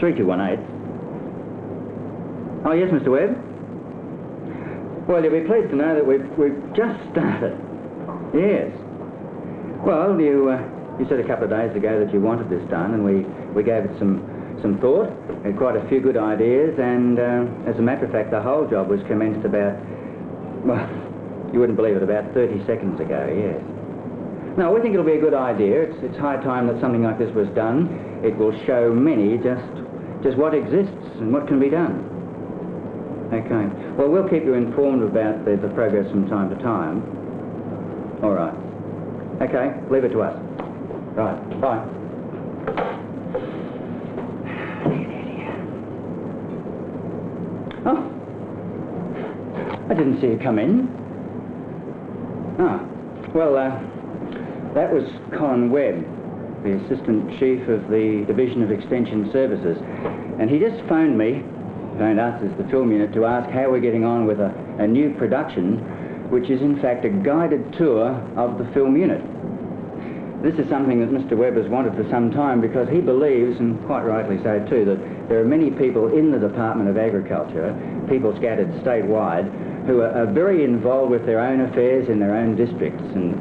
3218. Oh, yes, Mr Webb? Well, you'll be pleased to know that we've just started. Yes. Well, you said a couple of days ago that you wanted this done, and we gave it some thought. We had quite a few good ideas, and as a matter of fact, the whole job was commenced about, well, you wouldn't believe it, about 30 seconds ago, yes. No, we think it'll be a good idea. It's high time that something like this was done. It will show many just what exists and what can be done. Okay. Well, we'll keep you informed about the progress from time to time. All right. Okay, leave it to us. Right, bye. Oh, I didn't see you come in. Ah, well, that was Con Webb, the Assistant Chief of the Division of Extension Services, and he just phoned us as the film unit to ask how we're getting on with a new production, which is in fact a guided tour of the film unit. This is something that Mr Webb has wanted for some time because he believes, and quite rightly so too, that there are many people in the Department of Agriculture, people scattered statewide, who are very involved with their own affairs in their own districts and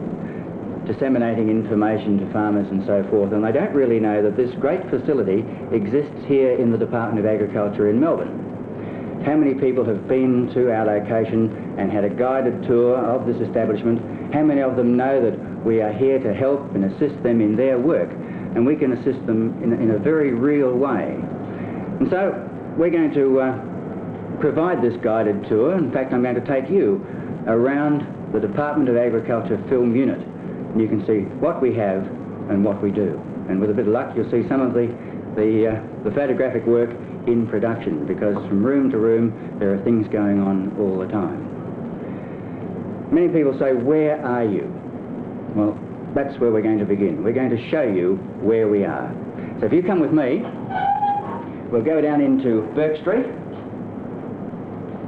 disseminating information to farmers and so forth, and they don't really know that this great facility exists here in the Department of Agriculture in Melbourne. How many people have been to our location and had a guided tour of this establishment? How many of them know that we are here to help and assist them in their work, and we can assist them in a very real way? And so we're going to provide this guided tour. In fact, I'm going to take you around the Department of Agriculture film unit, and you can see what we have and what we do. And with a bit of luck, you'll see some of the photographic work in production, because from room to room there are things going on all the time. Many people say, where are you? Well, that's where we're going to begin. We're going to show you where we are. So if you come with me, we'll go down into Burke Street,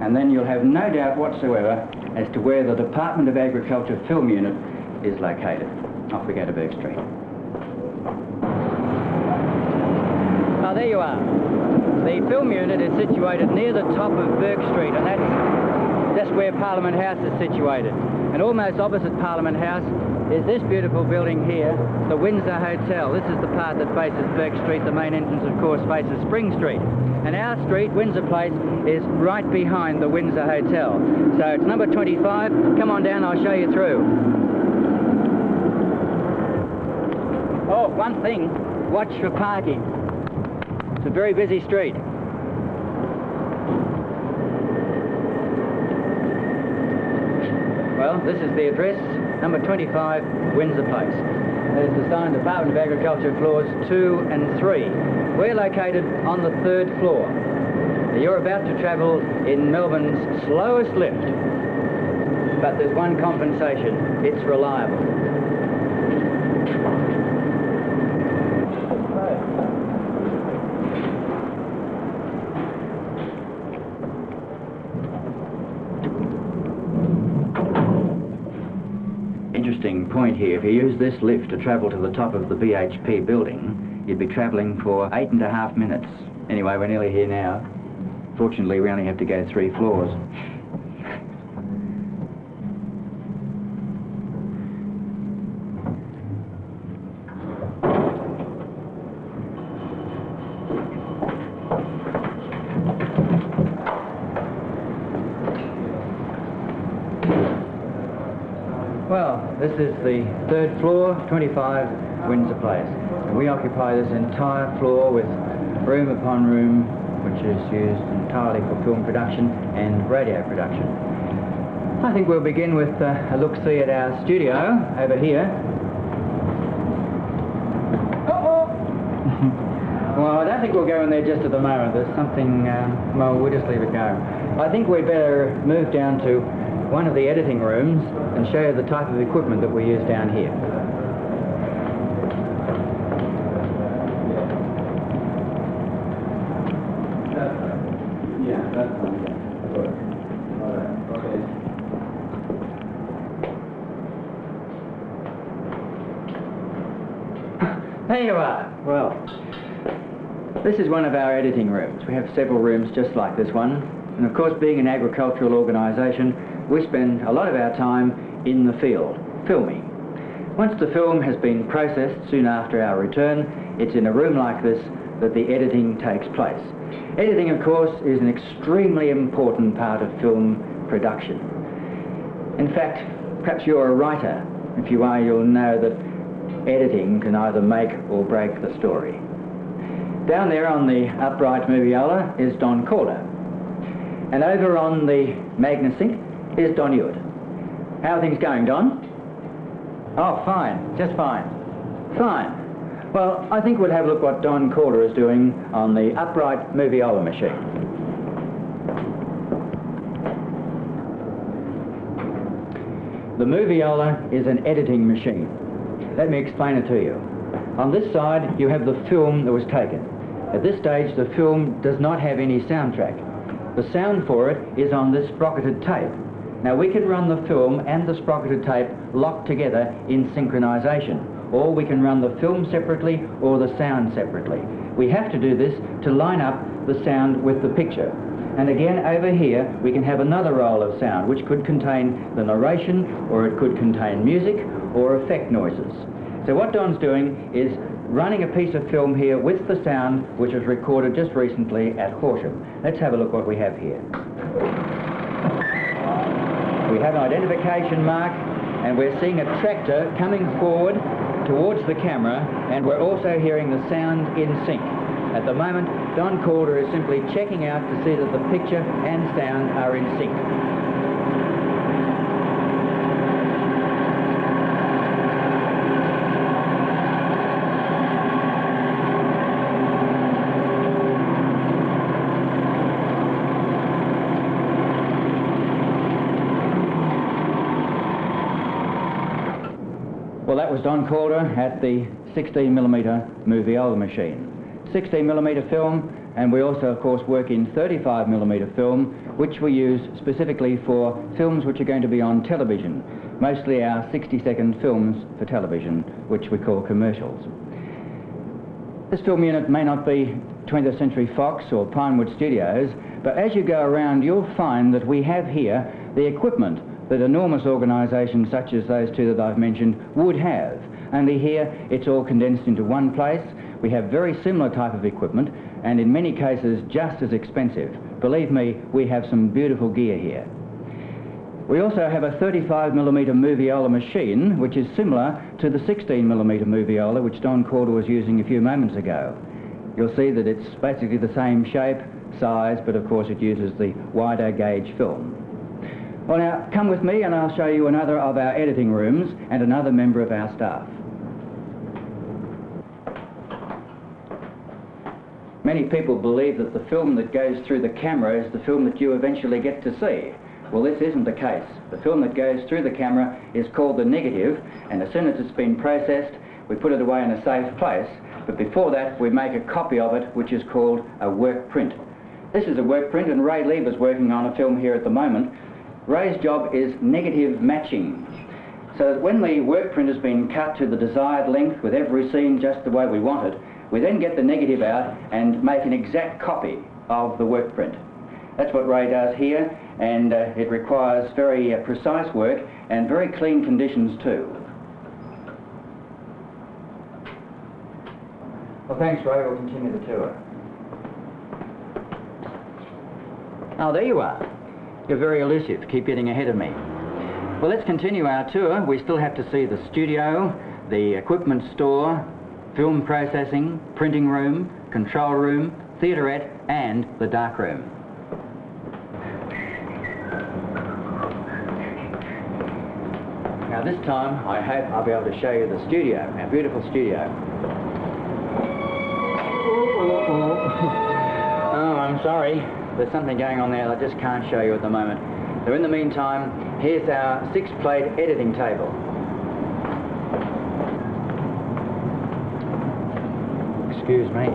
and then you'll have no doubt whatsoever as to where the Department of Agriculture film unit is located. Off we go to Burke Street. Oh, there you are. The film unit is situated near the top of Burke Street, and that's just where Parliament House is situated. And almost opposite Parliament House is this beautiful building here, the Windsor Hotel. This is the part that faces Burke Street. The main entrance, of course, faces Spring Street. And our street, Windsor Place, is right behind the Windsor Hotel. So it's number 25. Come on down, I'll show you through. Oh, one thing, watch for parking. It's a very busy street. Well, this is the address, number 25, Windsor Place. There's the sign, Department of Agriculture, floors 2 and 3. We're located on the 3rd floor. You're about to travel in Melbourne's slowest lift, but there's one compensation: it's reliable. Interesting point here. If you use this lift to travel to the top of the BHP building, you'd be travelling for 8.5 minutes. Anyway, we're nearly here now. Fortunately, we only have to go 3 floors. Well, this is the 3rd floor, 25 Windsor Place. And we occupy this entire floor with room upon room, which is used entirely for film production and radio production. I think we'll begin with a look-see at our studio over here. Well, I don't think we'll go in there just at the moment. There's something, well, we'll just leave it go. I think we'd better move down to one of the editing rooms and show you the type of equipment that we use down here. There you are. Well, This is one of our editing rooms. We have several rooms just like this one. And of course, being an agricultural organisation, we spend a lot of our time in the field, filming. Once the film has been processed soon after our return, it's in a room like this that the editing takes place. Editing, of course, is an extremely important part of film production. In fact, perhaps you're a writer. If you are, you'll know that editing can either make or break the story. Down there on the upright moviola is Don Calder. And over on the Magna-Sync is Don Ewart. How are things going, Don? Oh, fine, just fine. Fine. Well, I think we'll have a look what Don Calder is doing on the upright moviola machine. The moviola is an editing machine. Let me explain it to you. On this side, you have the film that was taken. At this stage, the film does not have any soundtrack. The sound for it is on this sprocketed tape. Now, we can run the film and the sprocketed tape locked together in synchronization, or we can run the film separately or the sound separately. We have to do this to line up the sound with the picture. And again, over here, we can have another roll of sound, which could contain the narration, or it could contain music, or effect noises. So what Don's doing is running a piece of film here with the sound which was recorded just recently at Horsham. Let's have a look what we have here. We have an identification mark, and we're seeing a tractor coming forward towards the camera, and we're also hearing the sound in sync. At the moment, Don Calder is simply checking out to see that the picture and sound are in sync. Well, that was Don Calder at the 16mm moviola machine. 16mm film, and we also, of course, work in 35mm film, which we use specifically for films which are going to be on television, mostly our 60-second films for television, which we call commercials. This film unit may not be 20th Century Fox or Pinewood Studios, but as you go around, you'll find that we have here the equipment that enormous organisations such as those two that I've mentioned would have. Only here, it's all condensed into one place. We have very similar type of equipment, and in many cases just as expensive. Believe me, we have some beautiful gear here. We also have a 35mm moviola machine, which is similar to the 16mm moviola, which Don Calder was using a few moments ago. You'll see that it's basically the same shape, size, but of course it uses the wider gauge film. Well, now, come with me and I'll show you another of our editing rooms and another member of our staff. Many people believe that the film that goes through the camera is the film that you eventually get to see. Well, this isn't the case. The film that goes through the camera is called the negative, and as soon as it's been processed, we put it away in a safe place. But before that, we make a copy of it, which is called a work print. This is a work print, and Ray Lever's working on a film here at the moment. Ray's job is negative matching, so that when the work print has been cut to the desired length with every scene just the way we want it, we then get the negative out and make an exact copy of the work print. That's what Ray does here, and it requires very precise work and very clean conditions too. Well, thanks, Ray. We'll continue the tour. Oh, there you are. You're very elusive. Keep getting ahead of me. Well, let's continue our tour. We still have to see the studio, the equipment store, film processing, printing room, control room, theaterette, and the dark room. Now this time, I hope I'll be able to show you the studio, our beautiful studio. Oh, I'm sorry. There's something going on there that I just can't show you at the moment. So in the meantime, here's our 6-plate editing table. Excuse me.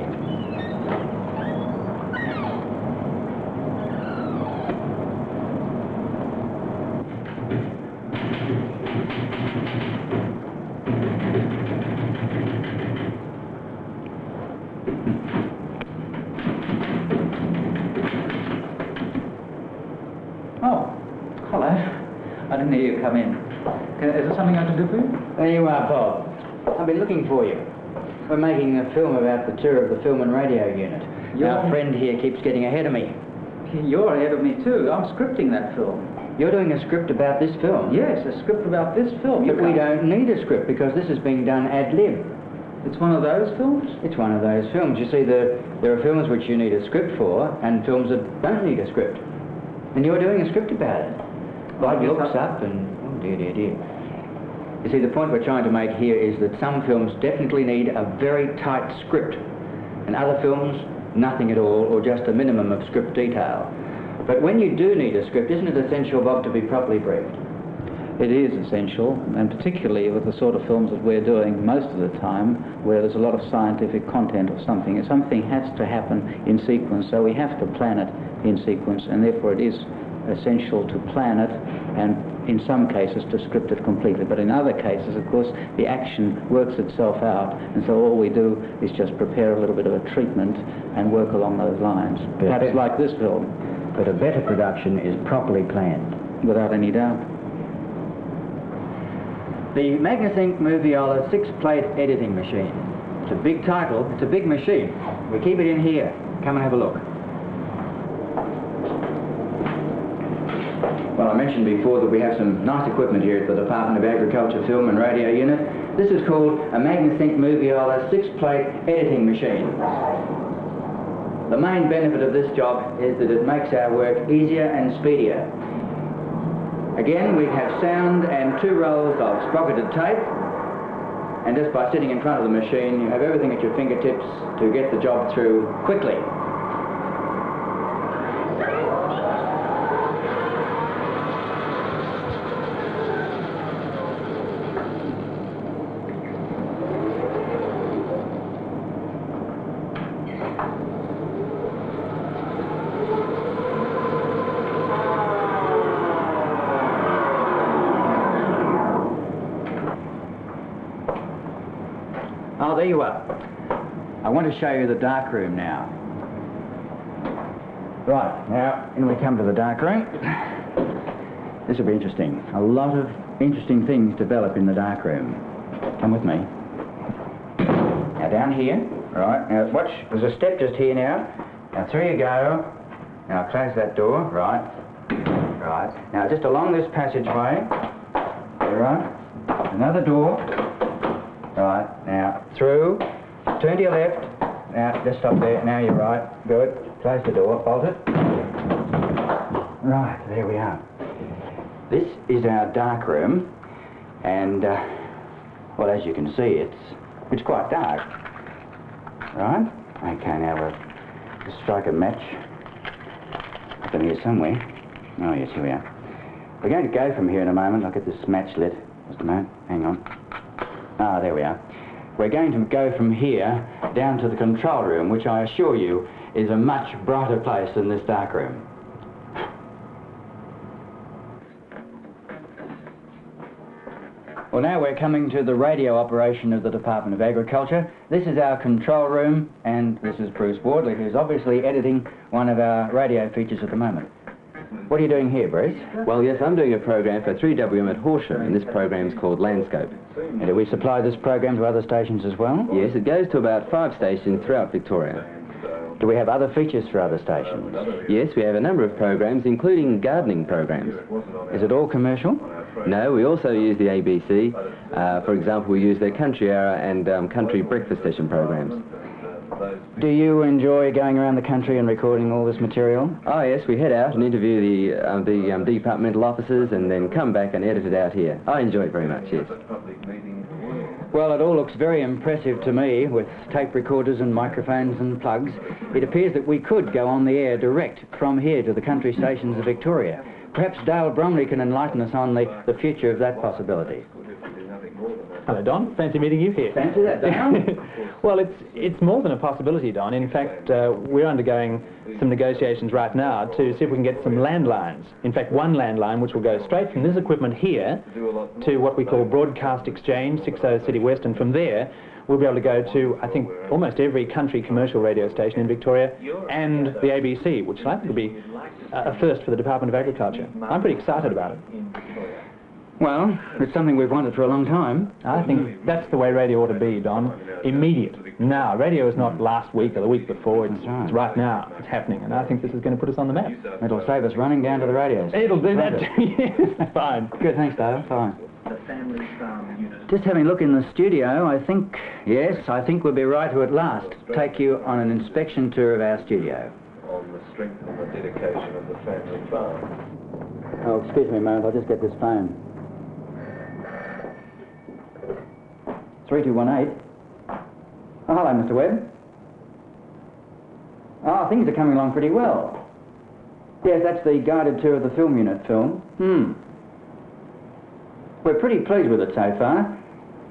hear you come in. Is there something I can do for you? There you are, Bob. I've been looking for you. We're making a film about the tour of the film and radio unit. Our friend here keeps getting ahead of me. You're ahead of me too. I'm scripting that film. You're doing a script about this film? Yes, a script about this film. But we don't need a script because this is being done ad lib. It's one of those films? It's one of those films. You see, there are films which you need a script for and films that don't need a script. And you're doing a script about it. Bob looks up and... oh dear, dear, dear. You see, the point we're trying to make here is that some films definitely need a very tight script, and other films, nothing at all, or just a minimum of script detail. But when you do need a script, isn't it essential, Bob, to be properly briefed? It is essential, and particularly with the sort of films that we're doing most of the time, where there's a lot of scientific content or something. Something has to happen in sequence, so we have to plan it in sequence, and therefore it is essential to plan it, and in some cases to script it completely. But in other cases, of course, the action works itself out, and so all we do is just prepare a little bit of a treatment and work along those lines. Perhaps like this film. But a better production is properly planned. Without any doubt. The MagnaSync Moviola 6-plate editing machine. It's a big title, it's a big machine. We keep it in here. Come and have a look. Well, I mentioned before that we have some nice equipment here at the Department of Agriculture Film and Radio Unit. This is called a MagnaSync Moviola 6-plate editing machine. The main benefit of this job is that it makes our work easier and speedier. Again, we have sound and 2 rolls of sprocketed tape, and just by sitting in front of the machine you have everything at your fingertips to get the job through quickly. Oh, there you are. I want to show you the dark room now. Right, now, in we come to the dark room. This will be interesting. A lot of interesting things develop in the dark room. Come with me. Now, down here. Right, now, watch. There's a step just here now. Now, through you go. Now, close that door. Right. Right. Now, just along this passageway. Right. Another door. Right, now, through, turn to your left, now, just stop there, now you're right, good, close the door, bolt it. Right, there we are. This is our dark room, and, well, as you can see, it's quite dark. Right, okay, now we'll just strike a match up in here somewhere. Oh, yes, here we are. We're going to go from here in a moment. I'll get this match lit. Just a moment, hang on. Ah, there we are. We're going to go from here down to the control room, which I assure you is a much brighter place than this dark room. Well, now we're coming to the radio operation of the Department of Agriculture. This is our control room, and this is Bruce Wardley, who's obviously editing one of our radio features at the moment. What are you doing here, Bruce? Well, yes, I'm doing a program for 3WM at Horsham, and this program's called Landscape. And do we supply this program to other stations as well? Yes, it goes to about 5 stations throughout Victoria. Do we have other features for other stations? Yes, we have a number of programs, including gardening programs. Is it all commercial? No, we also use the ABC. For example, we use their Country Hour and Country Breakfast Session programs. Do you enjoy going around the country and recording all this material? Oh, yes, we head out and interview the departmental officers and then come back and edit it out here. I enjoy it very much, yes. Well, it all looks very impressive to me, with tape recorders and microphones and plugs. It appears that we could go on the air direct from here to the country stations of Victoria. Perhaps Dale Bromley can enlighten us on the future of that possibility. Hello, Don. Fancy meeting you here. Fancy that, Dale? Well, it's more than a possibility, Don. In fact, we're undergoing some negotiations right now to see if we can get some landlines. In fact, one landline which will go straight from this equipment here to what we call Broadcast Exchange, 60 City West, and from there we'll be able to go to, I think, almost every country commercial radio station in Victoria and the ABC, which I think will be a first for the Department of Agriculture. I'm pretty excited about it. Well, it's something we've wanted for a long time. I think that's the way radio ought to be, Don. Immediate. Now. Radio is not last week or the week before. It's right now. It's happening. And I think this is going to put us on the map. It'll save us running down to the radio. It'll do that too, yes. Fine. Good, thanks, Dale. Fine. Just having a look in the studio, I think we'll be right to at last take you on an inspection tour of our studio. On the strength and the dedication of the family farm. Oh, excuse me a moment, I'll just get this phone. 3218. Oh, hello, Mr Webb. Oh, things are coming along pretty well. Yes, that's the guided tour of the film unit film. We're pretty pleased with it so far.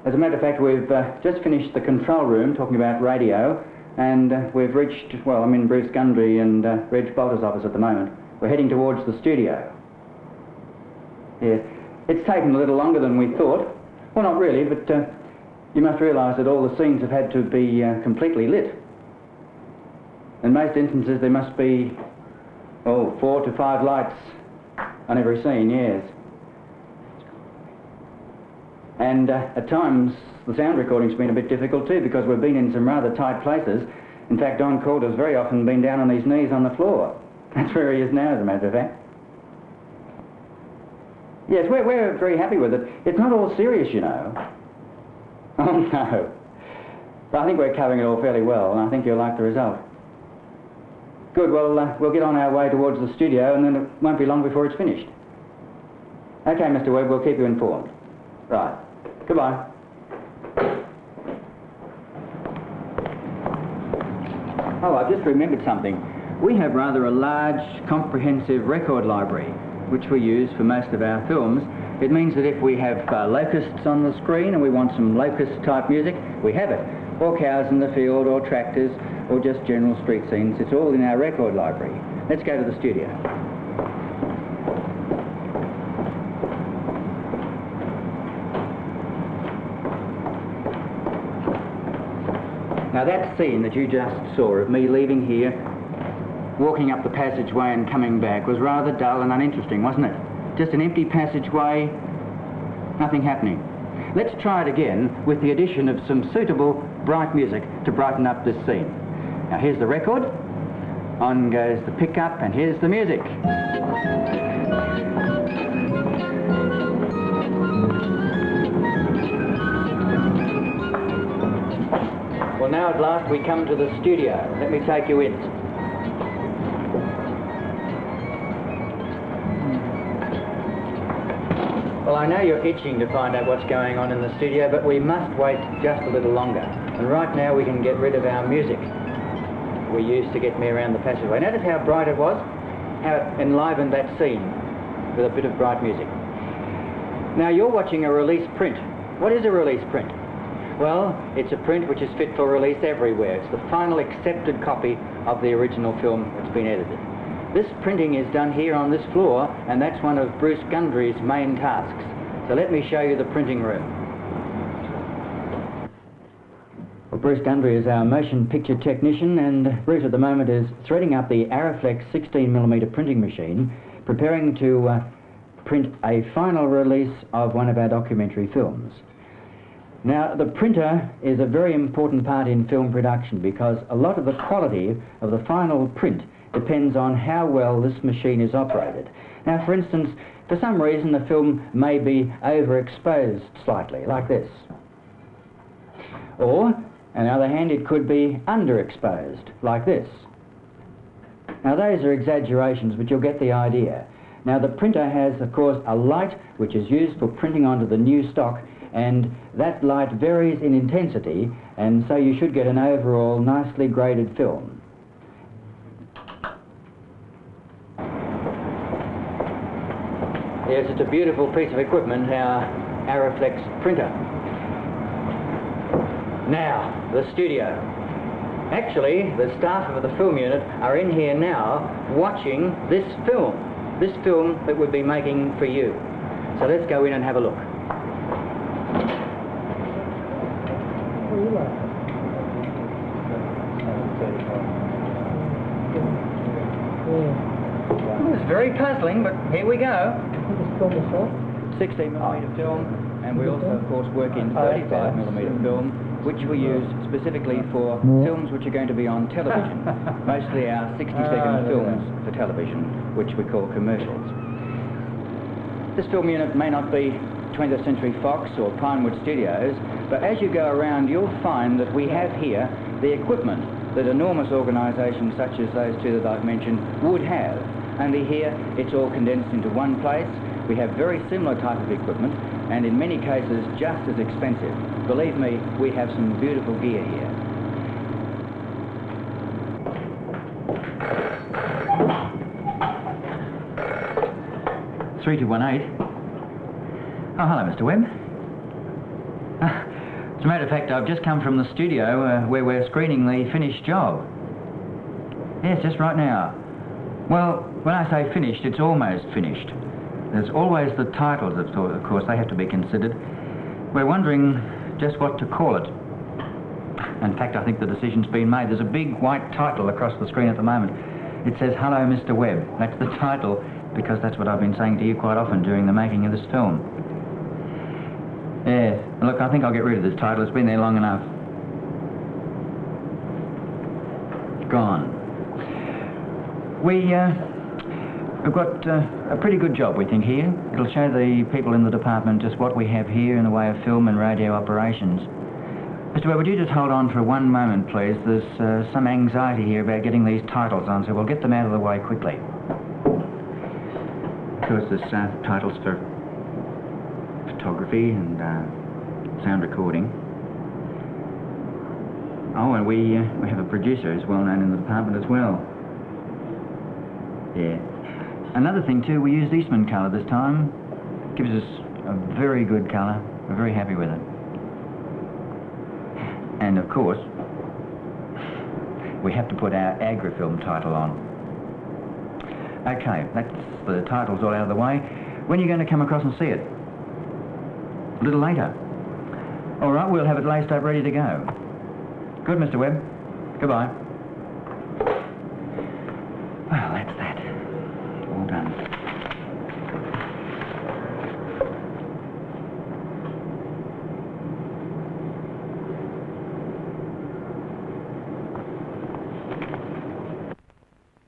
As a matter of fact, we've just finished the control room talking about radio, and we've reached, well, I'm in Bruce Gundry and Reg Bolter's office at the moment. We're heading towards the studio. Yeah, it's taken a little longer than we thought. Well, not really, but you must realise that all the scenes have had to be completely lit. In most instances, there must be, 4 to 5 lights on every scene, yes. And at times, the sound recording's been a bit difficult too, because we've been in some rather tight places. In fact, Don Calder's very often been down on his knees on the floor. That's where he is now, as a matter of fact. Yes, we're very happy with it. It's not all serious, you know. Oh, no. But I think we're covering it all fairly well, and I think you'll like the result. Good, well, we'll get on our way towards the studio, and then it won't be long before it's finished. OK, Mr Webb, we'll keep you informed. Right. Goodbye. Oh, I've just remembered something. We have rather a large, comprehensive record library, which we use for most of our films. It means that if we have locusts on the screen and we want some locust-type music, we have it. Or cows in the field, or tractors, or just general street scenes. It's all in our record library. Let's go to the studio. Now that scene that you just saw of me leaving here, walking up the passageway and coming back, was rather dull and uninteresting, wasn't it? Just an empty passageway, nothing happening. Let's try it again with the addition of some suitable bright music to brighten up this scene. Now here's the record, on goes the pickup, and here's the music. Well, now at last we come to the studio. Let me take you in. Well, I know you're itching to find out what's going on in the studio, but we must wait just a little longer. And right now we can get rid of our music we used to get me around the passageway. Notice how bright it was? How it enlivened that scene with a bit of bright music. Now you're watching a release print. What is a release print? Well, it's a print which is fit for release everywhere. It's the final accepted copy of the original film that's been edited. This printing is done here on this floor, and that's one of Bruce Gundry's main tasks. So let me show you the printing room. Well, Bruce Gundry is our motion picture technician, and Bruce at the moment is threading up the Araflex 16mm printing machine, preparing to print a final release of one of our documentary films. Now, the printer is a very important part in film production, because a lot of the quality of the final print depends on how well this machine is operated. Now, for instance, for some reason the film may be overexposed slightly, like this. Or, on the other hand, it could be underexposed, like this. Now, those are exaggerations, but you'll get the idea. Now, the printer has, of course, a light which is used for printing onto the new stock, and that light varies in intensity, and so you should get an overall nicely graded film. Yes, it's a beautiful piece of equipment, our Araflex printer. Now, the studio. Actually, the staff of the film unit are in here now watching this film that we'll be making for you. So let's go in and have a look. It was very puzzling, but here we go. 16mm film, and we also, of course, work in 35mm film, which we use specifically for films which are going to be on television, mostly our 60-second films for television, which we call commercials. This film unit may not be 20th Century Fox or Pinewood Studios, but as you go around, you'll find that we have here the equipment that enormous organisations such as those two that I've mentioned would have. Only here, it's all condensed into one place. We have very similar type of equipment, and in many cases, just as expensive. Believe me, we have some beautiful gear here. Oh, hello, Mr Webb. As a matter of fact, I've just come from the studio where we're screening the finished job. Yes, just right now. Well, when I say finished, it's almost finished. There's always the titles, of course, they have to be considered. We're wondering just what to call it. In fact, I think the decision's been made. There's a big white title across the screen at the moment. It says, Hello, Mr Webb. That's the title, because that's what I've been saying to you quite often during the making of this film. Yeah, look, I think I'll get rid of this title. It's been there long enough. Gone. We've got a pretty good job, we think, here. It'll show the people in the department just what we have here in the way of film and radio operations. Mr Webb, would you just hold on for one moment, please? There's some anxiety here about getting these titles on, so we'll get them out of the way quickly. Of course, there's titles for photography and sound recording. Oh, and we have a producer who's well known in the department as well. Yeah. Another thing too, we used Eastman colour this time. Gives us a very good colour. We're very happy with it. And of course, we have to put our Agrifilm title on. Okay, that's the titles all out of the way. When are you going to come across and see it? A little later. All right, we'll have it laced up ready to go. Good, Mr Webb. Goodbye.